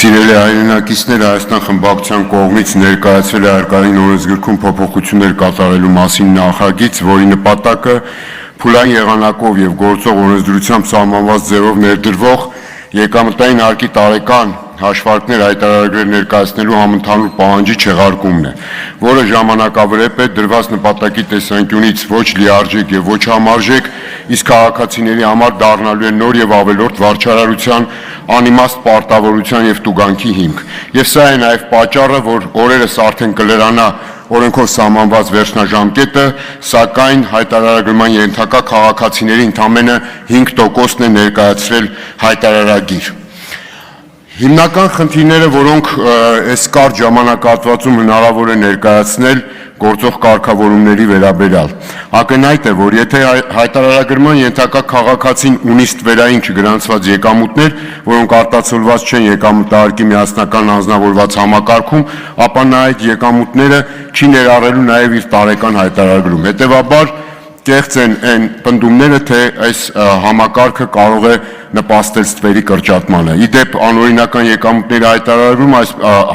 Սիրելի հայրենակիցներ, Հայաստան խմբակցության կողմից ներկայացվել է հարկային օրենսգրքում փոփոխություններ կատարելու մասին նախագիծ, որի նպատակը փուլային եղանակով եւ գործող օրենսդրությամբ սահմանված ձևով ներդրվող եկամտային հարկի տարեկան հաշվարկներ հայտարարագրեր ներկայացնելու համընդհանուր պահանջի չեղարկումն է, որը ժամանակավրեպ է դրված նպատակի տեսանկյունից ոչ լիարժեք եւ ոչ համարժեք, իսկ քաղաքացիների համար դառնալու է նոր եւ ավելորդ վարչարարության, անիմաստ պարտավորության եւ տուգանքի հիմք։ Եվ սա է նաեւ պատճառը, որ օրերս արդեն կլրանա օրենքով սահմանված վերջնաժամկետը, սակայն հայտարարագրման ենթակա քաղաքացիների ընդամենը 5%-ն է ներկայացրել հայտարարագիր։ Հիմնական խնդիրները, որոնք այս կարճ ժամանակահատվածում հնարավոր է ներկայացնել գործող կարգավորումների վերաբերյալ։ Ակնհայտ է, որ եթե հայտարարագրման ենթակա քաղաքացին ունի ստվերային չգրանցված եկամուտներ, որոնք արտացոլված չեն եկամտահարկի միասնական անձնավորված համակարգում, ապա նա այդ եկամուտները չի ներառելու նաև իր տարեկան հայտարարագրում։ Հետևաբար կեղծ են այն պնդումները, թե այս համակարգը կարող է նպաստել ստվերի կրճատմանը։ Իդեպ անօրինական եկամուտների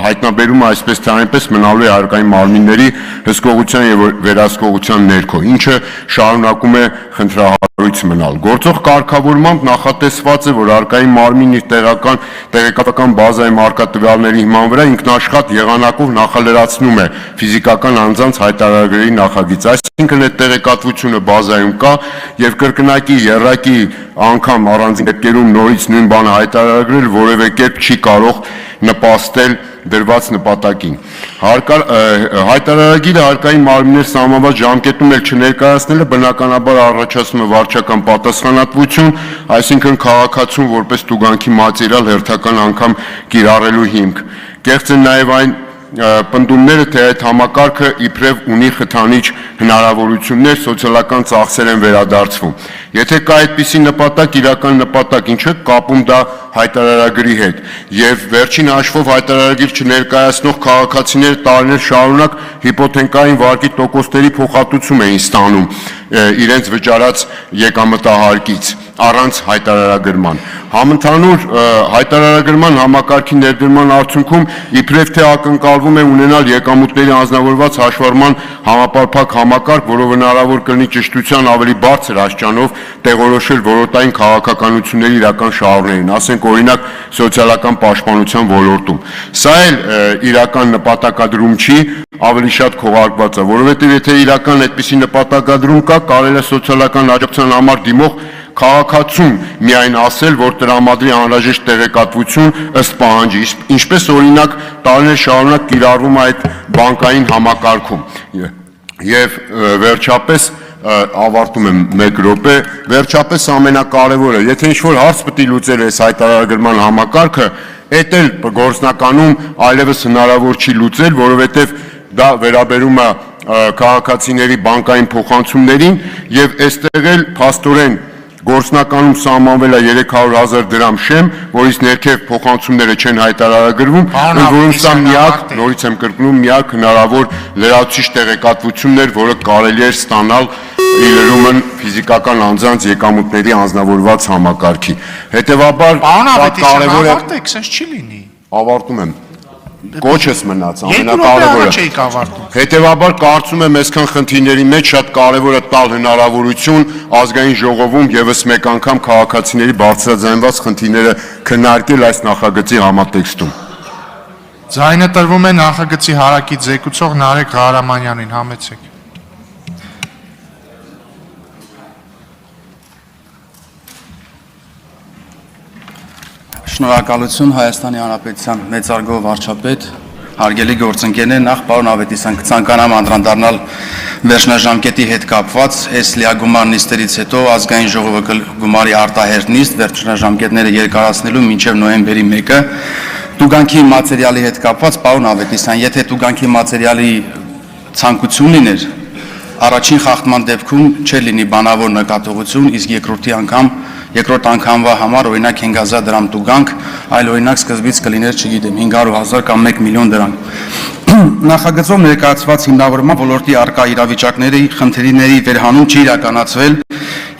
հայտնաբերումը այսպես թե այնպես մնալու է հարկային մարմինների հսկողության եւ վերահսկողության ներքո, ինչը շարունակում է խնդրահարույց մնալ։ Գործող կարգավորմամբ նախատեսված է, որ հարկային մարմինն իր տեղեկատվական բազայում առկա տվյալների հիման վրա ինքնաշխատ եղանակով նախալրացնում է ֆիզիկական անձանց հայտարարագրերի նախագիծ, այսինքն այդ տեղեկատվությունը բազայում կա եւ կրկնակի եռակի անգամ առանձին դեպքերում նորից նույն բանը հայտարարագրել որևէ կերպ չի կարող նպաստել դրված նպատակին։ Հայտարարագիրը հարկային մարմիններ սահմանված ժամկետում էլ չներկայացնելը բնականաբար առաջացնում է վարչական պատասխանատվություն, այսինքն քաղաքացուն որպես տուգանքի մատերիալ հերթական անգամ կիրառելու հիմք։ Կեղծ է նաև այն պնդումները, թե այդ համակարգը իբրև ունի խթանիչ հնարավորություններ, սոցիալական ծախսեր են վերադարձվում։ Եթե կա այդպիսի նպատակ, իրական նպատակ, ինչը կապում դա հայտարարագրի հետ, եւ վերջին հաշվով հայտարարագիր չներկայացնող քաղաքացիները տարիներ շարունակ հիպոթեկային վարկի տոկոսների փոխհատուցում էին ստանում իրենց վճարած եկամտահարկից առանց հայտարարագրման։ Համընդհանուր հայտարարագրման համակարգի ներդրման արդյունքում իբրև թե ակնկալվում է ունենալ եկամուտների անձնավորված հաշվառման համապարփակ համակարգ, որով հնարավոր կլինի ճշտության ավելի բարձր աստիճանով տեղորոշել ոլորտային քաղաքականությունների իրական շահառուներին, ասենք օրինակ սոցիալական պաշտպանության ոլորտում։ Սա էլ իրական նպատակադրում չի, ավելի շատ քողարկված է, որովհետև եթե իրական այդպիսի նպատակադրում կա, կարելի է սոցիալական աջակցության համար դիմող քաղաքացուն միայն ասել, որ տրամադրի անհրաժեշտ տեղեկատվություն ըստ պահանջի, ինչպես օրինակ տարիներ շարունակ կիրառվում է այդ բանկային համակարգում։ Եվ վերջապես ավարտում եմ 1 րոպե, վերջապես ամենակարևորը, եթե ինչ-որ հարց պետք է լուծել այս հայտարարագրման համակարգը, այդ էլ գործնականում այլևս հնարավոր չի լուծել, որովհետև դա վերաբերում է քաղաքացիների բանկային փոխանցումներին եւ այստեղ էլ փաստորեն գործնականում սահմանվել է 300,000 դրամ շեմ, որից ներքև փոխանցումները չեն հայտարարագրվում, որում սա միակ, նորից եմ կրկնում, միակ հնարավոր լրացուցիչ տեղեկատվությունն էր, որը կարելի էր ստանալ իլրումն ֆիզիկական անձանց եկամուտների անձնավորված համակարգի։ Հետևաբար կարևոր է sense չի լինի։ Ավարտում եմ։ Կոչս մնաց ամենակարևորը։ Հետևաբար կարծում եմ այսքան խնդիրների մեջ շատ կարևոր է տալ հնարավորություն ազգային ժողովում եւս մեկ անգամ քաղաքացիների բարձրաձայնված խնդիրները քննարկել այս նախագծի համատեքստում։ Ձայնը տրվում է նախագծի հարակից զեկուցող Նարեկ Ղարամանյանին, համեցեք։ Շնորհակալություն Հայաստանի Հանրապետության մեծարգո վարչապետ, հարգելի գործընկերներ, նախ պարոն Ավետիսյան, կցանկանամ անդրադառնալ վերջնաժամկետի հետ կապված, այս լիագումար նիստերից հետո ազգային ժողովը գումարի արտահերթ նիստ վերջնաժամկետները երկարացնելու մինչև նոյեմբերի 1-ը տուգանքի մատերիալի հետ կապված, պարոն Ավետիսյան, եթե տուգանքի մատերիալի ցանկություն լիներ, առաջին խախտման դեպքում չէր լինի բանավոր նկատողություն, իսկ երկրորդ անգամվա համար օրինակ 5,000 դրամ տուգանք, այլ օրինակ սկզբից կլիներ, չգիտեմ, 500,000 կամ 1 միլիոն դրամ։ Նախագծով ներկայացված հիմնավորման ոլորտի առկա իրավիճակների խնդիրների վերհանում չի իրականացվել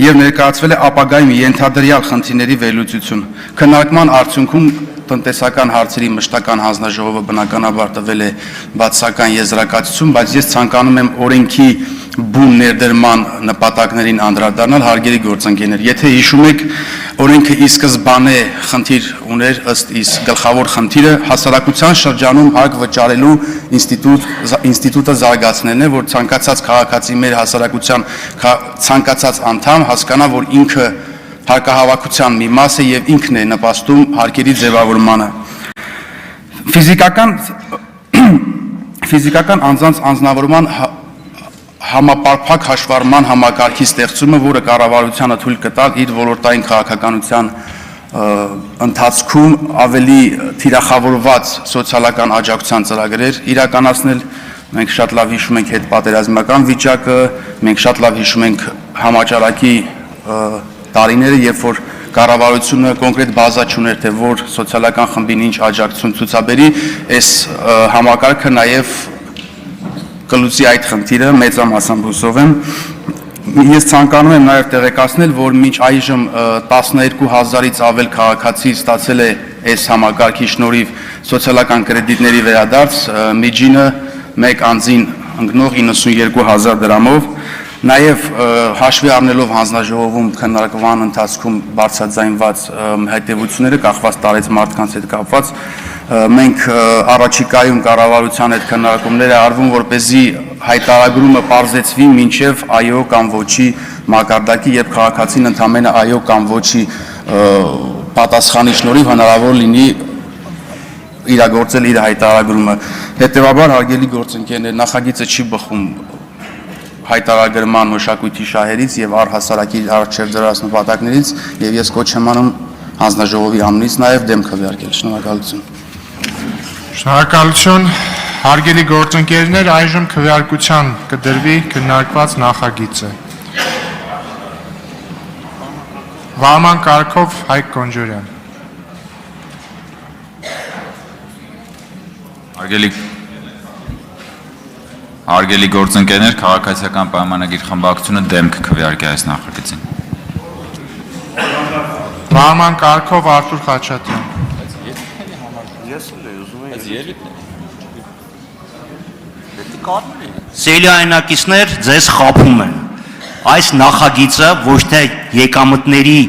եւ ներկայացվել է ապագայում ենթադրյալ խնդիրների վերլուծություն։ Քննարկման արդյունքում տնտեսական հարցերի մշտական հանձնաժողովը բնականաբար տվել է բացասական եզրակացություն, բայց ես ցանկանում եմ օրենքի բուն ներդրման նպատակներին անդրադառնալ, հարգելի գործընկերներ։ Եթե հիշում եք, օրենքը ի սկզբանե խնդիր ուներ, ըստ իս գլխավոր խնդիրը հասարակության շրջանում հարկ վճարելու ինստիտուտը զարգացնելն է, որ ցանկացած քաղաքացի մեր հասարակության ցանկացած անդամ հասկանա, որ ինքը հարկահավաքության մի մաս է եւ ինքն է նպաստում հարկերի ձևավորմանը։ Ֆիզիկական անձանց անձնավորման համապարփակ հաշվառման համակարգի ստեղծումը, որը կառավարությանը թույլ կտալ իր ոլորտային քաղաքականության ընթացքում ավելի թիրախավորված սոցիալական աջակցության ծրագրեր իրականացնել։ Մենք շատ լավ հիշում ենք հետպատերազմական վիճակը, մենք շատ լավ հիշում ենք համաճարակի տարիները, երբ որ կառավարությունը կոնկրետ բազա չուներ, թե որ սոցիալական խմբին ինչ աջակցություն ցուցաբերի, այս համակարգը նաև կլուծի այդ խնդիրը մեծամասամբ հուսով եմ։ Ես ցանկանում եմ նաև տեղեկացնել, որ մինչ այժմ 12000-ից ավել քաղաքացի ստացել է այս համակարգի շնորհիվ սոցիալական կրեդիտների վերադարձ, միջինը մեկ անձին ընկնող 92000 դրամով։ Նաև հաշվի առնելով հանձնաժողովում քննարկման ընթացքում բարձրաձայնված հետևությունները կախված տարեց մարդկանց հետ կապված, մենք առաջիկայում կառավարության հետ քննարկումները արվում, որպեսզի հայտարարումը պարզեցվի մինչև այո կամ ոչի մակարդակի, երբ քաղաքացին ընդամենը այո կամ ոչի պատասխանի շնորհիվ հնարավոր լինի իրագործել իր հայտարարումը։ Հետևաբար, հարգելի գործընկերներ, նախագիծը չի բխում հայտարարման մշակույթի շահերից եւ առհասարակի արժեվ դրած նպատակներից, եւ ես կոչ եմ անում հանձնաժողովի անունից նաեւ դեմ քվեարկել։ Շնորհակալություն։ Շնորհակալություն, հարգելի գործընկերներ, այժմ քվեարկության կդրվի քննարկված նախագիծը։ Վարման կարգով Հայկ Կոնջորյան։ Հարգելի գործընկերներ, քաղաքացիական պայմանագիր խմբակցությունը դեմ կքվեարկի այս նախագծին։ Վարման կարգով Արթուր Խաչատրյան։ Սիրելի հայրենակիցներ, ձեզ խաբում են։ Այս նախագիծը ոչ թե եկամտների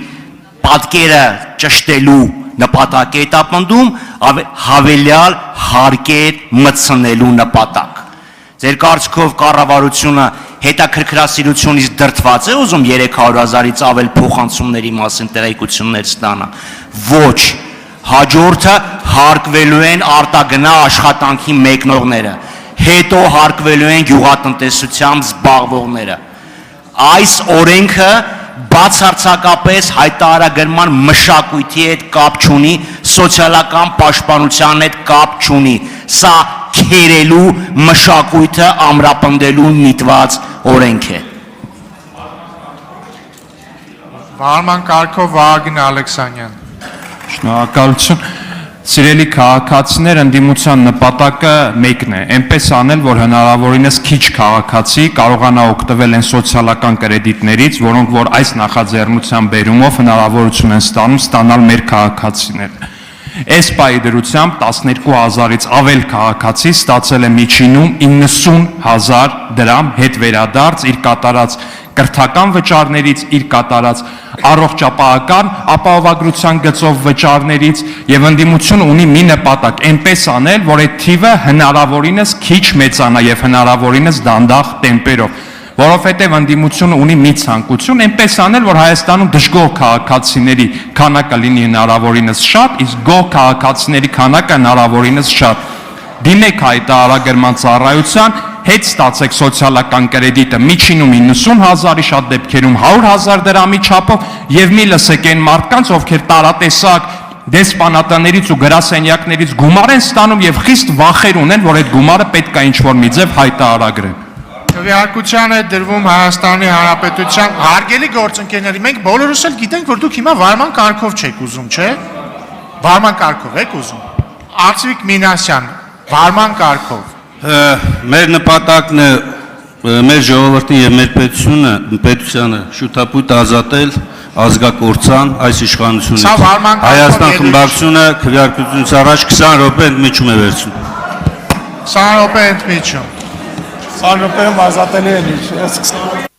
պատկերը ճշտելու նպատակ է տապնդում, հավելյալ հարկեր մտցնելու նպատակ։ Ձեր կարծիքով կառավարությունը հետաքրքրասիրությունից դրդված է ուզում 300,000-ից ավել փոխանցումների մասին տեղեկություններ ստանա։ Ոչ, հաջորդը հարկվելու են արտագնա աշխատանքի մեկնողները, հետո հարկվելու են գյուղատնտեսությամբ զբաղվողները։ Այս օրենքը բացարձակապես հայտարարագրման մշակույթի հետ կապ չունի, սոցիալական պաշտպանության հետ կապ չունի։ Սա քերելու մշակույթը ամրապնդելու միտված օրենք է։ Վարման կարգով Վահագն Ալեքսանյան։ Շնորհակալություն։ Սիրելի քաղաքացիներ, ընդդիմության նպատակը մեկն է, այնպես անել, որ հնարավորինս քիչ քաղաքացի կարողանա օգտվել այն սոցիալական կրեդիտներից, որոնք որ այս նախաձեռնության բերումով հնարավորություն են ստանալ մեր քաղաքացիները։ Այս պայի դրությամբ 12,000-ից ավել քաղաքացի ստացել է միջինում 90,000 դրամ հետ վերադարձ իր կատարած կրթական վճարներից, իր կատարած առողջապահական ապահովագրության գծով վճարներից եւ ընդդիմություն ունի մի նպատակ, այնպես անել, որ այդ թիվը հնարավորինս քիչ մեծանա եւ հնարավորինս դանդաղ տեմպերով, որովհետեւ ընդդիմությունը ունի մի ցանկություն, այնպես անել, որ Հայաստանում դժգոհ քաղաքացիների քանակը լինի հնարավորինս շատ, իսկ գոհ քաղաքացիների քանակը հնարավորինս շատ։ Դիմեք հայտարարագրման ծառայության, հետ ստացեք սոցիալական կրեդիտը միջինում 90,000-ի, շատ դեպքերում 100,000 դրամի չափով եւ մի լսեք այն մարդկանց, ովքեր տարատեսակ դեսպանատներից ու գրասենյակներից գումար են ստանում եւ խիստ վախեր ունեն, որ այդ գումարը պետք է ինչ-որ մի ձև հայտարարագրեն։ Քվեարկության է դրվում Հայաստանի Հանրապետության հարգելի գործընկերների, մենք բոլորս էլ գիտենք, որ դուք հիմա վարման կարգով չեք ուզում, չէ՞։ Վարման կարգով եք ուզում։ Արծվիկ Մինասյան, վարման կարգով։ Մեր նպատակն է մեր ժողովրդին եւ մեր պետությանը շուտապույտ ազատել ազգակործան այս Սա իշխանությունից։ վարման կարգով Հայաստան ելույթ։ խմբակցությունը քվեարկությունից առաջ 20 րոպե ընդմիջում է վերցնում։ 20 րոպե ընդմիջում։ 20 րոպեում ազատելի է լիճ։